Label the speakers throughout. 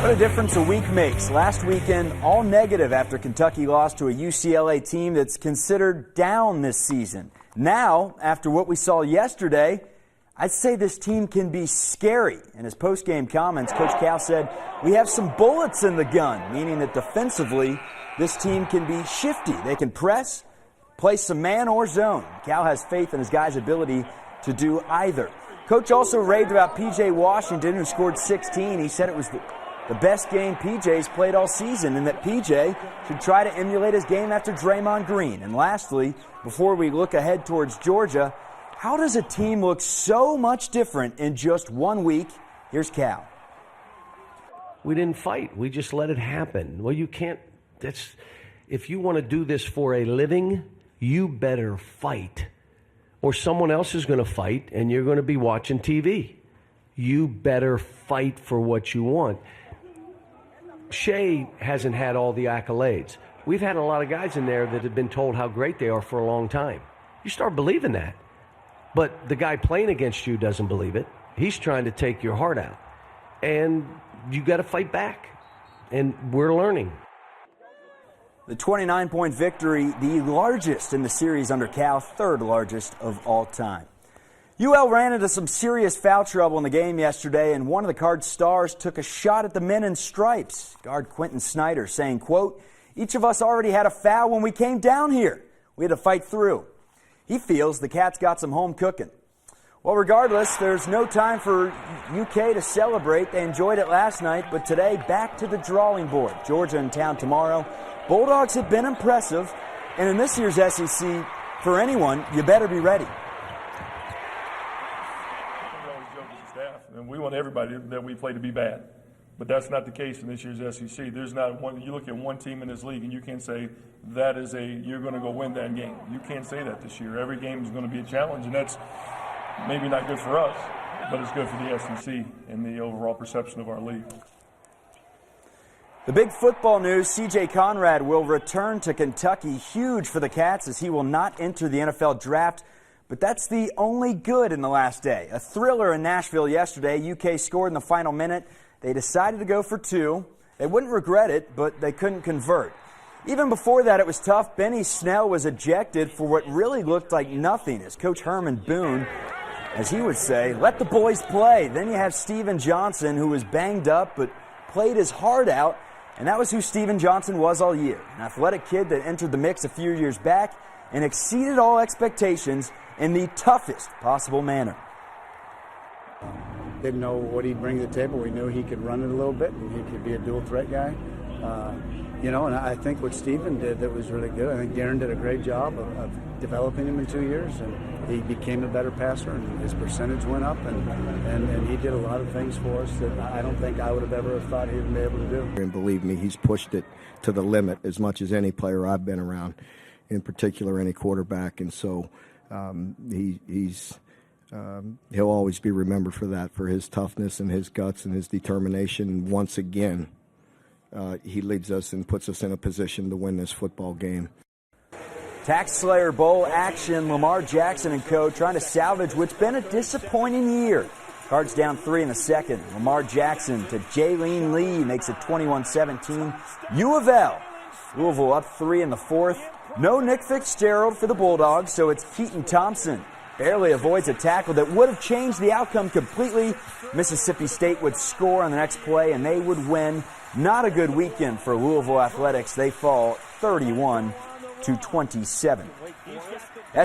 Speaker 1: What a difference a week makes. Last weekend, all negative after Kentucky lost to a UCLA team that's considered down this season. Now, after what we saw yesterday, I'd say this team can be scary. In his post-game comments, Coach Cal said, "We have some bullets in the gun," meaning that defensively, this team can be shifty. They can press, play some man or zone. Cal has faith in his guys' ability to do either. Coach also raved about P.J. Washington, who scored 16. He said it was the best game P.J.'s played all season, and that P.J. should try to emulate his game after Draymond Green. And lastly, before we look ahead towards Georgia, how does a team look so much different in just 1 week? Here's Cal.
Speaker 2: We didn't fight. We just let it happen. Well, you can't. If you want to do this for a living, you better fight. Or someone else is going to fight, and you're going to be watching TV. You better fight for what you want. Shea hasn't had all the accolades. We've had a lot of guys in there that have been told how great they are for a long time. You start believing that. But the guy playing against you doesn't believe it. He's trying to take your heart out. And you got to fight back. And we're learning.
Speaker 1: The 29-point victory, the largest in the series under Cal, third largest of all time. UL ran into some serious foul trouble in the game yesterday, and one of the Cards stars took a shot at the men in stripes. Guard Quentin Snyder saying, quote, "Each of us already had a foul when we came down here. We had to fight through." He feels the Cats got some home cooking. Well, regardless, there's no time for UK to celebrate. They enjoyed it last night, but today, back to the drawing board. Georgia in town tomorrow. Bulldogs have been impressive, and in this year's SEC, for anyone, you better be ready.
Speaker 3: And we want everybody that we play to be bad. But that's not the case in this year's SEC. There's not one. You look at one team in this league and you can't say that is you're going to go win that game. You can't say that this year. Every game is going to be a challenge, and that's maybe not good for us, but it's good for the SEC and the overall perception of our league.
Speaker 1: The big football news, C.J. Conrad will return to Kentucky. Huge for the Cats as he will not enter the NFL draft. But that's the only good in the last day. A thriller in Nashville yesterday. UK scored in the final minute. They decided to go for two. They wouldn't regret it, but they couldn't convert. Even before that, it was tough. Benny Snell was ejected for what really looked like nothing, as Coach Herman Boone, as he would say, let the boys play. Then you have Steven Johnson, who was banged up but played his heart out, and that was who Steven Johnson was all year. An athletic kid that entered the mix a few years back and exceeded all expectations in the toughest possible manner.
Speaker 4: Didn't know what he'd bring to the table. We knew he could run it a little bit and he could be a dual threat guy. And I think what Steven did that was really good. I think Darren did a great job of developing him in 2 years, and he became a better passer, and his percentage went up, and he did a lot of things for us that I don't think I would have ever thought he'd be able to do.
Speaker 5: And believe me, he's pushed it to the limit as much as any player I've been around, in particular any quarterback, and so he'll always be remembered for that, for his toughness and his guts and his determination. Once again, he leads us and puts us in a position to win this football game.
Speaker 1: Tax Slayer Bowl action. Lamar Jackson and co. trying to salvage what's been a disappointing year. Cards down 3 in the second. Lamar Jackson to Jaylene Lee makes it 21-17. U of L. Louisville up 3 in the fourth. No Nick Fitzgerald for the Bulldogs, so it's Keaton Thompson. Barely avoids a tackle that would have changed the outcome completely. Mississippi State would score on the next play, and they would win. Not a good weekend for Louisville Athletics. They fall 31-27.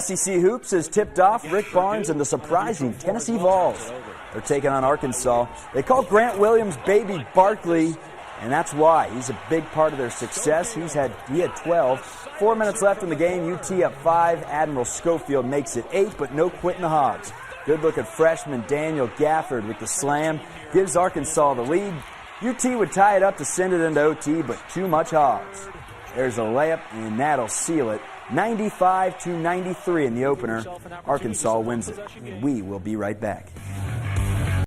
Speaker 1: SEC Hoops has tipped off Rick Barnes and the surprising Tennessee Vols. They're taking on Arkansas. They call Grant Williams Baby Barkley, and that's why. He's a big part of their success. He had 12. 4 minutes left in the game. UT up 5. Admiral Schofield makes it 8, but no quitting the Hogs. Good-looking freshman Daniel Gafford with the slam gives Arkansas the lead. UT would tie it up to send it into OT, but too much Hogs. There's a layup, and that'll seal it. 95-93 in the opener. Arkansas wins it. We will be right back.